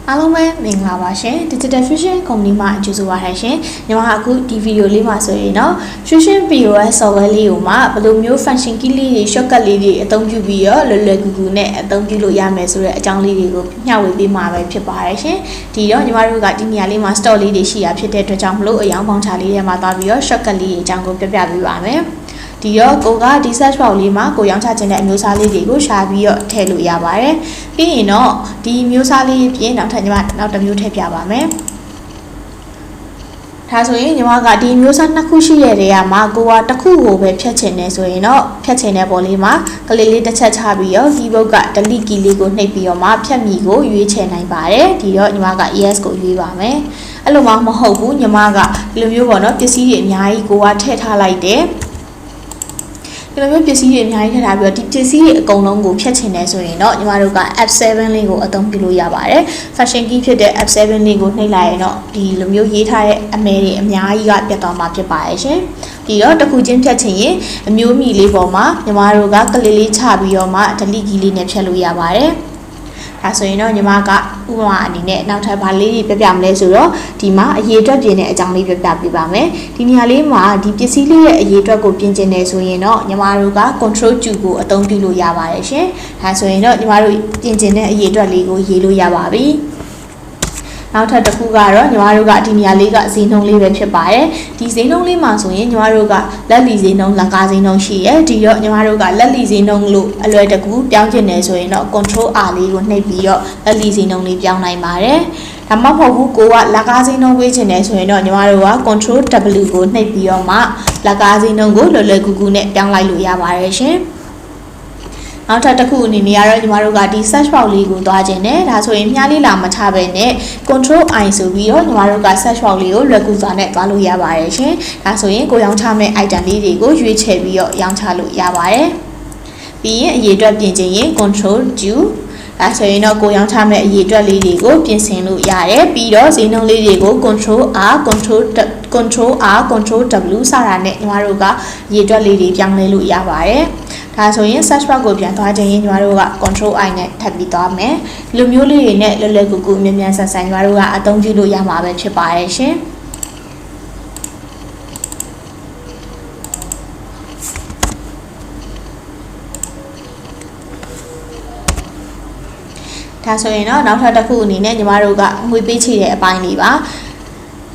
အားလုံးပဲမင်္ဂလာပါရှင် Digital Fusion Company မှာအကျိုးဆိုပါရရှင်ညီမအခုဒီဗီဒီယိုလေးမှာဆိုရင်တော့ Fusion POS software လေးကိုမှဘယ်လိုမျိုး function key လေးတွေ shortcut လေးတွေအသုံးပြုပြီးတော့လွယ်လွယ်ကူကူနဲ့အသုံးပြုလို့ရမယ်ဆိုတဲ့အကြောင်းလေးတွေကိုမျှဝေပေးမှာပဲဖြစ်ပါရရှင်ဒီတော့ညီမတို့ကဒီနေရာလေးမှာ store လေးတွေရှိတာဖြစ်တဲ့အတွက်ကြောင့်မလို့အယောင်ပေါင်းချလေးတွေမှာသွားပြီးတော့ shortcut လေးတွေအကြောင်းကိုပြပြပေးပါမယ်ဒီတော့ကိုကဒီ search box လေးမှာကိုရောင်းချခြင်းတဲ့အမျိုးအစားလေးတွေကိုရှာပြီးတော့ထည့်လို့ရပါတယ်။ပြီးရင်တော့ဒီမျိုးစားလေးပြင်နောက်ထပ်ညီမနောက်တစ်မျိုးထည့်ပြပါမယ်။ဒါဆိုရင်ညီမကဒီမျိုးစားနှစ်ခုရှိတဲ့နေရာမှာကိုကတစ်ခုကိုပဲဖြတ်ချင်နေဆိုရင်တော့ဖြတ်ချင်တဲ့ပေါ်လေးမှာကလေးလေးတစ်ချက်ချပြီးတော့ keyboard က delete key လေးကိုနှိပ်ပြီးတော့မှဖြတ်မီကိုရွေးချယ်နိုင်ပါတယ်။ဒီတော့ညီမက yes ကိုရွေးပါမယ်။အဲ့လိုမှမဟုတ်ဘူးညီမကဒီလိုမျိုးပေါ့နော်ပစ္စည်းတွေအများကြီးကိုကထည့်ထားလိုက်တယ်။ဒီလိုမျိုးပစ္စည်းတွေအများကြီးထည့်ထားပြီးတော့ဒီပစ္စည်းတွေအကုန်လုံးကိုဖြတ်ချင်တယ်ဆိုရင်တော့ညီမတို့က F7 လေးကိုအသုံးပြုလို့ရပါတယ်။ Function key ဖြစ်တဲ့ F7 လေးကိုနှိပ်လိုက်ရင်တော့ဒီလိုမျိုးရေးထားတဲ့အမဲတွေအများကြီးကပြတ်သွားမှာဖြစ်ပါတယ်ရှင်။ပြီးတော့တစ်ခုချင်းဖြတ်ချင်ရင်အမျိုးမီလေးပေါ်မှာညီမတို့ကကလေးလေးချပြီးတော့မှ delete key လေးနဲ့ဖြတ်လို့ရပါတယ်။ဒါဆိုရင်တော့ညီမကဥပမာအနေနဲ့နောက်ထပ်ဘာလေးတွေပြပြမလဲဆိုတော့ဒီမှာအရေးအတွက်ပြင်တဲ့အကြောင်းလေးပြပြပေးပါမယ်ဒီနေရာလေးမှာဒီပစ္စည်းလေးရဲ့အရေးအတွက်ကိုပြင်ကျင်နေဆိုရင်တော့ညီမတို့က control Q ကိုအသုံးပြုလို့ရပါတယ်ရှင်ဒါဆိုရင်တော့ညီမတို့ပြင်ကျင်တဲ့အရေးအတွက်လေးကိုရေးလို့ရပါပြီနောက်ထပ်တစ်ခုကတော့ညီမတို့ကဒီနေရာလေးကဈေးနှုန်းလေးပဲဖြစ်ပါတယ်ဒီဈေးနှုန်းလေးမှာဆိုရင်ညီမတို့ကလက်လီဈေးနှုန်းလက်ကားဈေးနှုန်းရှိရဲဒီတော့ညီမတို့ကလက်လီဈေးနှုန်းလို့အလွယ်တကူပြောင်းကျင်နေဆိုရင်တော့ control R လေးကိုနှိပ်ပြီးတော့လက်လီဈေးနှုန်းလေးပြောင်းနိုင်ပါတယ်ဒါမှမဟုတ်ဘူးကိုကလက်ကားဈေးနှုန်းဝေးချင်တယ်ဆိုရင်တော့ညီမတို့က control W ကိုနှိပ်ပြီးတော့မှလက်ကားဈေးနှုန်းကိုလွယ်လွယ်ကူကူနဲ့ပြောင်းလိုက်လို့ရပါတယ်ရှင်နောက်ထပ်တစ်ခုအနေနဲ့ကတော့ညီမတို့ကဒီ search box လေးကိုသွားခြင်းနဲ့ဒါဆိုရင်မြားလေးလာမချပဲနဲ့ control I ဆိုပြီးတော့ညီမတို့က search box လေးကိုလွယ်ကူစွာနဲ့သွားလို့ရပါတယ်ရှင်ဒါဆိုရင်ကိုရောင်းချမဲ့ item လေးတွေကိုရွေးချယ်ပြီးတော့ရောင်းချလို့ရပါတယ်ပြီးရင်အရေးအတွက်ပြင်ခြင်းရင် control Qဒါဆိုရင်တော့ကိုရောင်းချမဲ့အရေးအတွက်လေးတွေကိုပြင်ဆင်လို့ရတယ်ပြီးတော့ဈေးနှုန်းလေးတွေကို control R control W စတာနဲ့ညီမတို့ကရေအတွက်လေးတွေပြောင်းလဲလို့ရပါတယ်ဒါဆိုရင် search box ကိုပြန်သွားခြင်းရင်ညီမတို့က control I နဲ့ထပ်ပြီးသွားမယ်ဒီလိုမျိုးလေးတွေနဲ့လွယ်လွယ်ကူကူမြန်မြန်ဆန်ဆန်ညီမတို့ကအသုံးပြုလို့ရမှာပဲဖြစ်ပါတယ်ရှင်ဒါဆိုရင်တော့နောက်ထပ်တစ်ခုအနေနဲ့ညီမတို့ကငွေပေးချေတဲ့အပိုင်းလေးပါ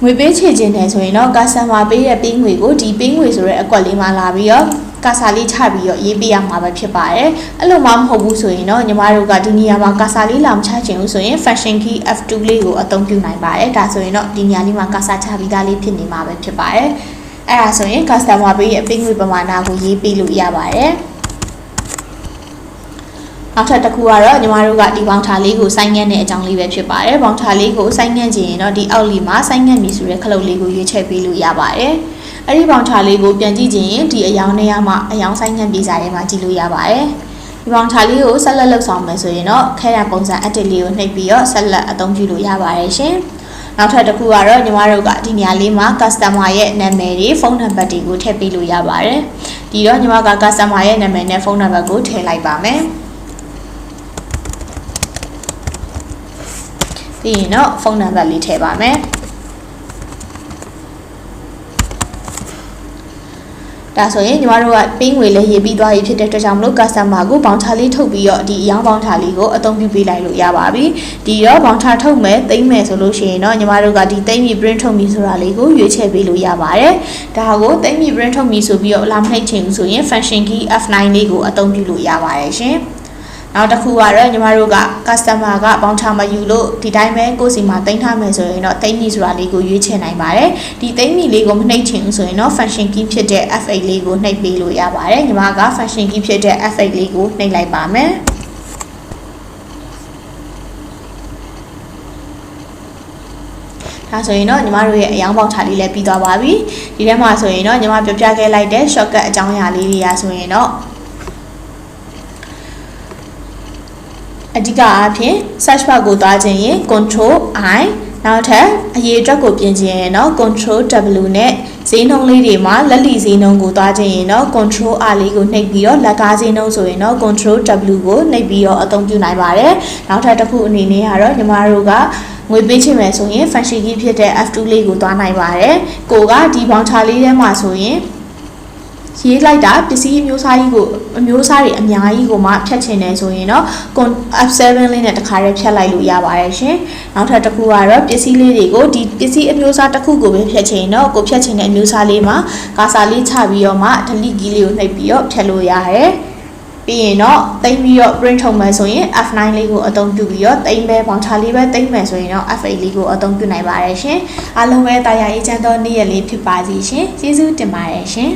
ငွေပေးချေခြင်းတယ်ဆိုရင်တော့ customer ပေးတဲ့ပေးငွေကိုဒီပေးငွေဆိုတဲ့အကွက်လေးမှာလာပြီးတော့ကာစာလေးချပြီးတော့ရေးပေးရမှာပဲဖြစ်ပါတယ်အဲ့လိုမှမဟုတ်ဘူးဆိုရင်တော့ညီမတို့ကဒီနေရာမှာကာစာလေးလာမချခြင်းလို့ဆိုရင် function key F2 လေးကိုအသုံးပြုနိုင်ပါတယ်ဒါဆိုရင်တော့ဒီနေရာလေးမှာကာစာချပြီးသားလေးဖြစ်နေမှာပဲဖြစ်ပါတယ်အဲ့ဒါဆိုရင် customer ပေးရဲ့ပေးငွေပမာဏကိုရေးပေးလို့ရပါတယ်နောက်ထပ်တစ်ခုကတော့ညီမတို့ကဒီဘောင်ထာလေးကိုစိုင်းငန်းတဲ့အကြောင်းလေးပဲဖြစ်ပါတယ်ဘောင်ထာလေးကိုစိုင်းငန်းခြင်းရင်တော့ဒီအောက်လေးမှာစိုင်းငန်းပြီဆိုတဲ့ခလုတ်လေးကိုရွေးချယ်ပေးလို့ရပါတယ်အဲ့ဒီဘောင်ထာလေးကိုပြန်ကြည့်ခြင်းရင်ဒီအယောင်နေရာမှာအယောင်စိုင်းငန်းပြေစာထဲမှာကြည့်လို့ရပါတယ်ဒီဘောင်ထာလေးကိုဆက်လက်လှုပ်ဆောင်မယ်ဆိုရင်တော့ခဲရပုံစံ edit လေးကိုနှိပ်ပြီးတော့ဆက်လက်အသုံးပြုလို့ရပါတယ်ရှင်နောက်ထပ်တစ်ခုကတော့ညီမတို့ကဒီနေရာလေးမှာ customer ရဲ့နာမည်တွေဖုန်းနံပါတ်တွေကိုထည့်ပေးလို့ရပါတယ်ဒီတော့ညီမက customer ရဲ့နာမည်နဲ့ဖုန်းနံပါတ်ကိုထည့်လိုက်ပါမယ်ပြီးရင်တော့ဖုန်းနံပါတ်လေးထည့်ပါမယ်ဒါဆိုရင်ညီမတို့ကပေးငွေလေးရေးပြီးသွားပြီဖြစ်တဲ့အတွက်ကြောင့်မလို့ customer ကိုဘောင်ချာလေးထုတ်ပြီးတော့ဒီအယောင်ဘောင်ချာလေးကိုအသုံးပြုပေးလိုက်လို့ရပါပြီဒီတော့ဘောင်ချာထုတ်မယ်သိမ်းမယ်ဆိုလို့ရှိရင်တော့ညီမတို့ကဒီသိမ်းပြီး print ထုတ်ပြီးဆိုတာလေးကိုရွေးချယ်ပေးလို့ရပါတယ်ဒါကိုသိမ်းပြီး print ထုတ်ပြီးဆိုပြီးတော့လာမနှိပ်ချင်ဘူးဆိုရင် function key F9 လေးကိုအသုံးပြုလို့ရပါတယ်ရှင်နောက်တစ်ခုကတော့ညီမတို့က customer ကဘောင်ချမယူလို့ဒီတိုင်းပဲကိုယ်စီမှာတင်ထားမယ်ဆိုရင်တော့သိမ်းပြီဆိုတာလေးကိုရွေးချယ်နိုင်ပါတယ်ဒီသိမ်းပြီလေးကိုမနှိပ်ချင်ဘူးဆိုရင်တော့ function key ဖြစ်တဲ့ F8 လေးကိုနှိပ်ပေးလို့ရပါတယ်ညီမက function key ဖြစ်တဲ့ F8 လေးကိုနှိပ်လိုက်ပါမယ်ဒါဆိုရင်တော့ညီမတို့ရဲ့အယောင်ပေါက်ချလေးလည်းပြီးသွားပါပြီဒီထဲမှာဆိုရင်တော့ညီမပြပြခဲ့လိုက်တဲ့ shortcut အကြောင်းအရာလေးတွေရာဆိုရင်တော့အဓိကအားဖြင့် search bar ကိုသွားခြင်းရင် control I နောက်ထပ်အရေးအတွက်ကိုပြင်ခြင်းရင်တော့ control W နဲ့ ဈေးနှုန်းလေးတွေမှာလက်လီဈေးနှုန်းကိုသွားခြင်းရင်တော့ control R လေးကိုနှိပ်ပြီးတော့လက်ကားဈေးနှုန်းဆိုရင်တော့ control W ကိုနှိပ်ပြီးတော့အသုံးပြုနိုင်ပါတယ်နောက်ထပ်တစ်ခုအနေနဲ့ကတော့ညီမတို့ကငွေပေးချင်မယ်ဆိုရင် function key ဖြစ်တဲ့ F2 လေးကိုသွားနိုင်ပါတယ်ကိုကဒီဘောင်ချာလေးထဲမှာဆိုရင်ရေးလိုက်တာပစ္စည်းအမျိုးအစားကြီးကိုအမျိုးအစားတွေအများကြီးကိုမှဖြတ်ချင်တယ်ဆိုရင်တော့ F7 လေးနဲ့တခါတည်းဖြတ်လိုက်လို့ရပါတယ်ရှင်နောက်ထပ်တစ်ခုကတော့ပစ္စည်းလေးတွေကိုဒီပစ္စည်းအမျိုးအစားတစ်ခုကိုပဲဖြတ်ချင်တော့ကိုဖြတ်ချင်တဲ့အမျိုးအစားလေးမှာကာစာလေးချပြီးတော့မှ delete key လေးကိုနှိပ်ပြီးတော့ဖြတ်လို့ရတယ်ပြီးရင်တော့တိမ့်ပြီးတော့ print ထုတ်မယ်ဆိုရင် F9 လေးကိုအသုံးပြုပြီးတော့တိမ့်ပဲပေါင်ချလေးပဲတိမ့်မယ်ဆိုရင်တော့ F8 လေးကိုအသုံးပြုနိုင်ပါတယ်ရှင်အားလုံးပဲတာယာအေးချမ်းသောနေ့ရက်လေးဖြစ်ပါစေရှင်ကျေးဇူးတင်ပါတယ်ရှင်